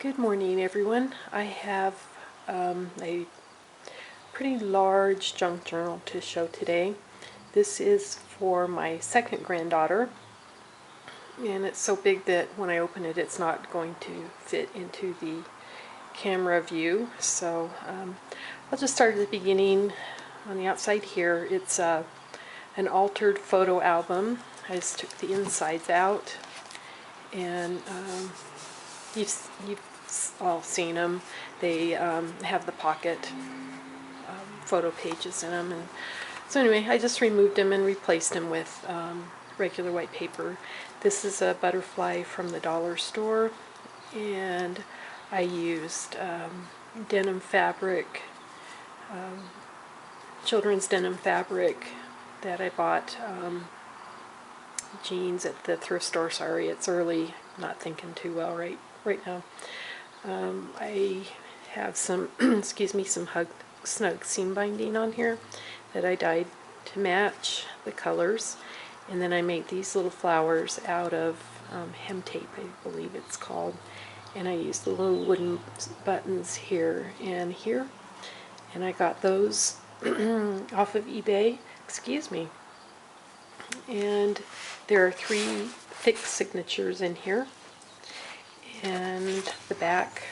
Good morning, everyone. I have a pretty large junk journal to show today. This is for my second granddaughter, and it's so big that when I open it, it's not going to fit into the camera view. So I'll just start at the beginning. On the outside here, it's an altered photo album. I just took the insides out, and you've all seen them. They have the pocket photo pages in them, and so anyway, I just removed them and replaced them with regular white paper. This is a butterfly from the dollar store, and I used denim fabric, children's denim fabric that I bought jeans at the thrift store. Sorry, it's early, not thinking too well right now. I have some, excuse me, some snug seam binding on here that I dyed to match the colors, and then I made these little flowers out of hem tape, I believe it's called, and I used the little wooden buttons here and here, and I got those off of eBay, excuse me, and there are 3 thick signatures in here. And the back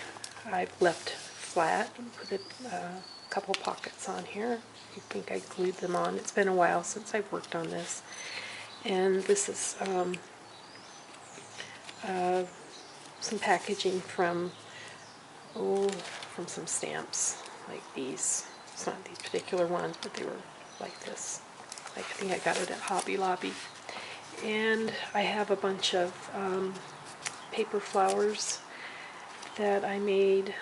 I've left flat and put a couple pockets on here. I think I glued them on. It's been a while since I've worked on this. And this is some packaging from some stamps like these. It's not these particular ones, but they were like this. I think I got it at Hobby Lobby. And I have a bunch of paper flowers that I made,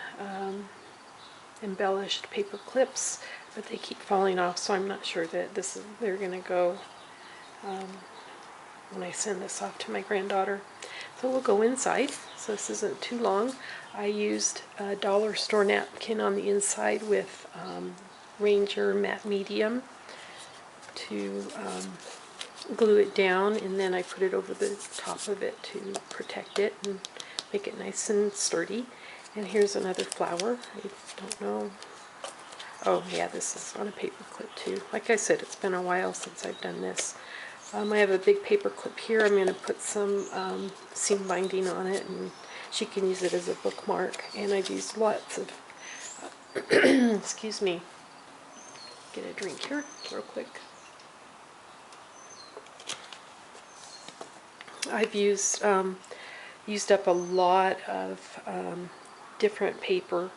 embellished paper clips, but they keep falling off, so I'm not sure that they're going to go when I send this off to my granddaughter. So we'll go inside, so this isn't too long. I used a dollar store napkin on the inside with Ranger Matte Medium to glue it down, and then I put it over the top of it to protect it and make it nice and sturdy. And here's another flower. I don't know. Oh yeah, this is on a paper clip too. Like I said, it's been a while since I've done this. I have a big paper clip here. I'm going to put some seam binding on it, and she can use it as a bookmark. And I've used lots of excuse me, get a drink here real quick. I've used up a lot of different paper,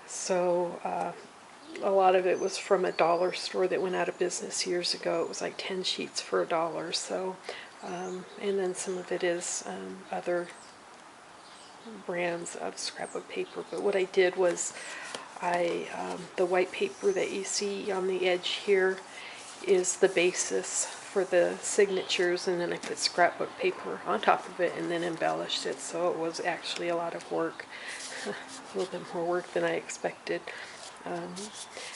so a lot of it was from a dollar store that went out of business years ago. It was like 10 sheets for $1. So, and then some of it is other brands of scrapbook paper. But what I did was the white paper that you see on the edge here is the basis for the signatures, and then I put scrapbook paper on top of it and then embellished it, so it was actually a lot of work, a little bit more work than I expected.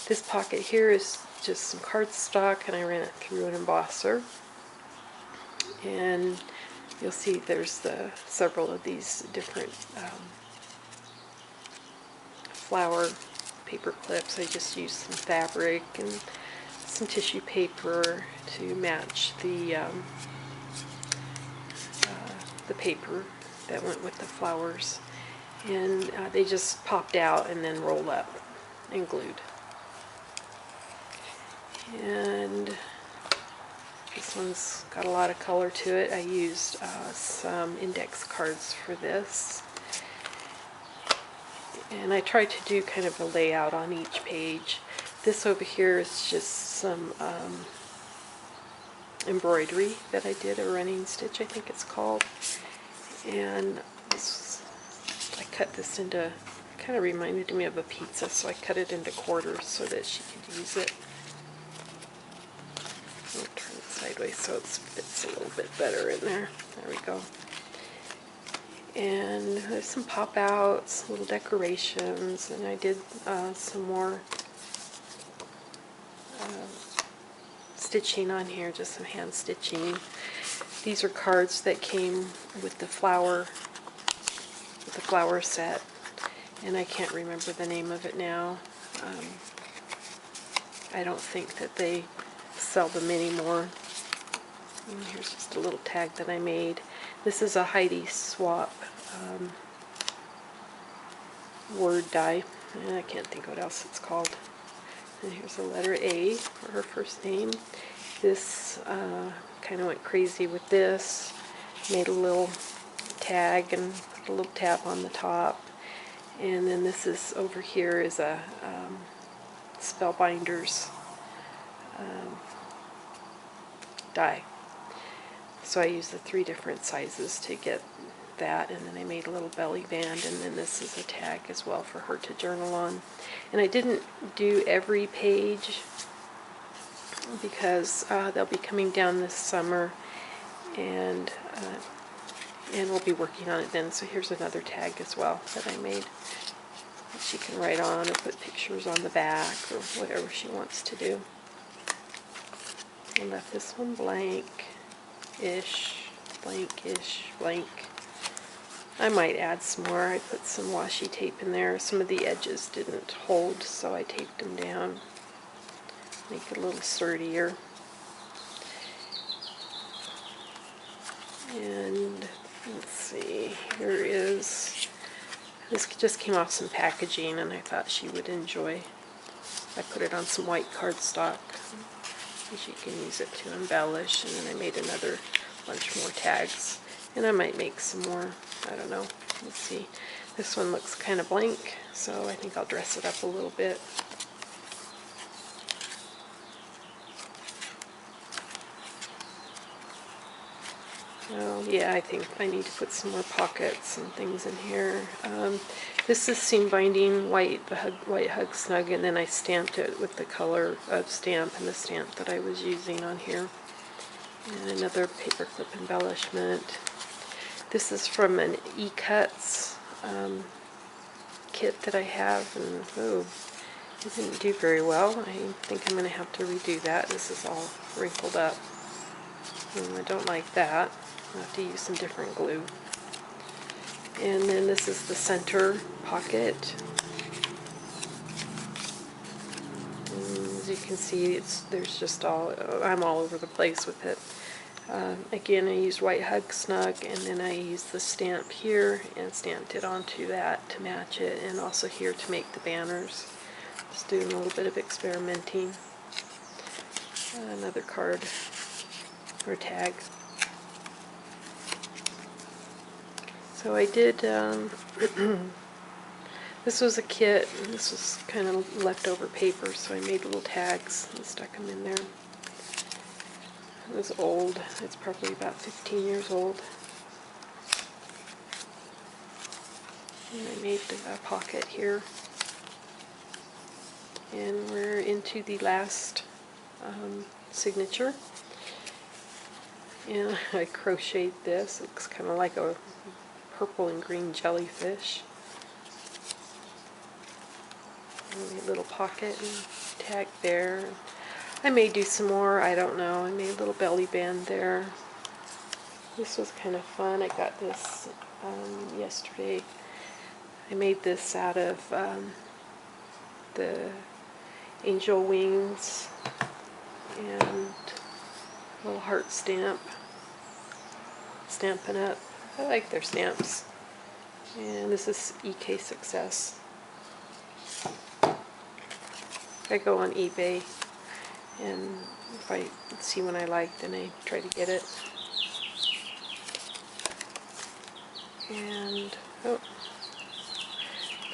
This pocket here is just some cardstock, and I ran it through an embosser, and you'll see there's several of these different flower paper clips. I just used some fabric and some tissue paper to match the paper that went with the flowers, and they just popped out and then rolled up and glued. And this one's got a lot of color to it. I used some index cards for this, and I tried to do kind of a layout on each page. This over here is just some embroidery that I did, a running stitch I think it's called, and I cut this into, kind of reminded me of a pizza, so I cut it into quarters so that she could use it. I'll turn it sideways so it fits a little bit better in there. There we go. And there's some pop outs, little decorations, and I did some more stitching on here, just some hand stitching. These are cards that came with the flower with the flower set, and I can't remember the name of it now. I don't think that they sell them anymore. And here's just a little tag that I made. This is a Heidi Swap word die, and I can't think what else it's called. And here's a letter A for her first name. This kind of went crazy with this. Made a little tag and put a little tab on the top. And then this is over here is a Spellbinders die. So I used the 3 different sizes to get that, and then I made a little belly band, and then this is a tag as well for her to journal on. And I didn't do every page because they'll be coming down this summer, and we'll be working on it then. So here's another tag as well that I made that she can write on or put pictures on the back or whatever she wants to do. I left this one blank-ish, blank-ish, blank. I might add some more. I put some washi tape in there. Some of the edges didn't hold, so I taped them down. Make it a little sturdier. And let's see, here is, this just came off some packaging and I thought she would enjoy. I put it on some white cardstock. She can use it to embellish, and then I made another bunch more tags, and I might make some more. I don't know. Let's see. This one looks kind of blank, so I think I'll dress it up a little bit. Oh yeah, I think I need to put some more pockets and things in here. This is seam binding white, the white Hug Snug, and then I stamped it with the color of stamp and the stamp that I was using on here. And another paperclip embellishment. This is from an E-Cuts kit that I have, and oh, it didn't do very well. I think I'm going to have to redo that. This is all wrinkled up. I don't like that. I'll have to use some different glue. And then this is the center pocket. And as you can see, there's just I'm all over the place with it. Again, I used white Hug Snug, and then I used the stamp here and stamped it onto that to match it, and also here to make the banners. Just doing a little bit of experimenting. Another card or tag. So I did, this was a kit, and this was kind of leftover paper, so I made little tags and stuck them in there. It was old. It's probably about 15 years old. And I made a pocket here. And we're into the last signature. And I crocheted this. It looks kind of like a purple and green jellyfish. And a little pocket and tag there. I may do some more, I don't know. I made a little belly band there. This was kind of fun. I got this yesterday. I made this out of the angel wings and a little heart stamp. Stampin' Up. I like their stamps. And this is EK Success. I go on eBay, and if I see one I like, then I try to get it. And, oh,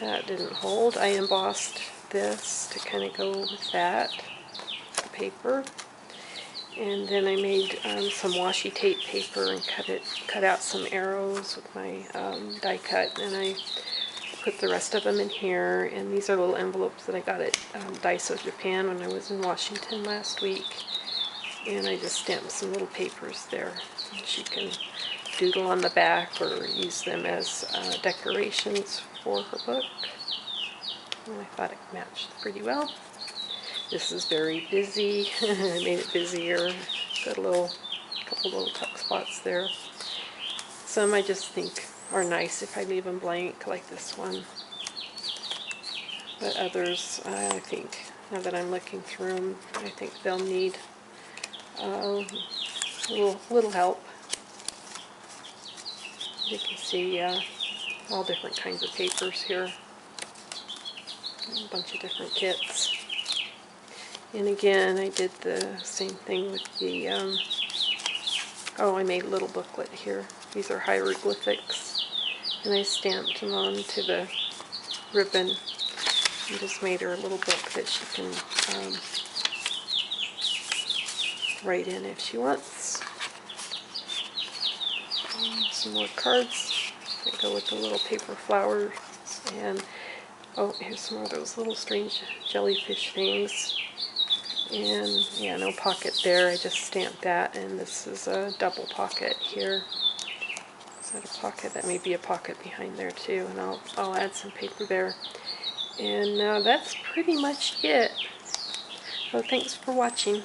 that didn't hold. I embossed this to kind of go with that, the paper. And then I made some washi tape paper and cut out some arrows with my die cut, and I put the rest of them in here. And these are little envelopes that I got at Daiso Japan when I was in Washington last week. And I just stamped some little papers there. And she can doodle on the back or use them as decorations for her book. And I thought it matched pretty well. This is very busy. I made it busier. Got a couple little tuck spots there. Some I just think are nice if I leave them blank, like this one. But others, I think, now that I'm looking through them, I think they'll need a little help. You can see all different kinds of papers here. A bunch of different kits. And again, I did the same thing with the, I made a little booklet here. These are hieroglyphics. And I stamped them onto the ribbon and just made her a little book that she can write in if she wants. And some more cards that go with the little paper flowers. And oh, here's some of those little strange jellyfish things. And yeah, no pocket there. I just stamped that, and this is a double pocket here. Is that a pocket? That may be a pocket behind there too, and I'll add some paper there. And that's pretty much it. So thanks for watching.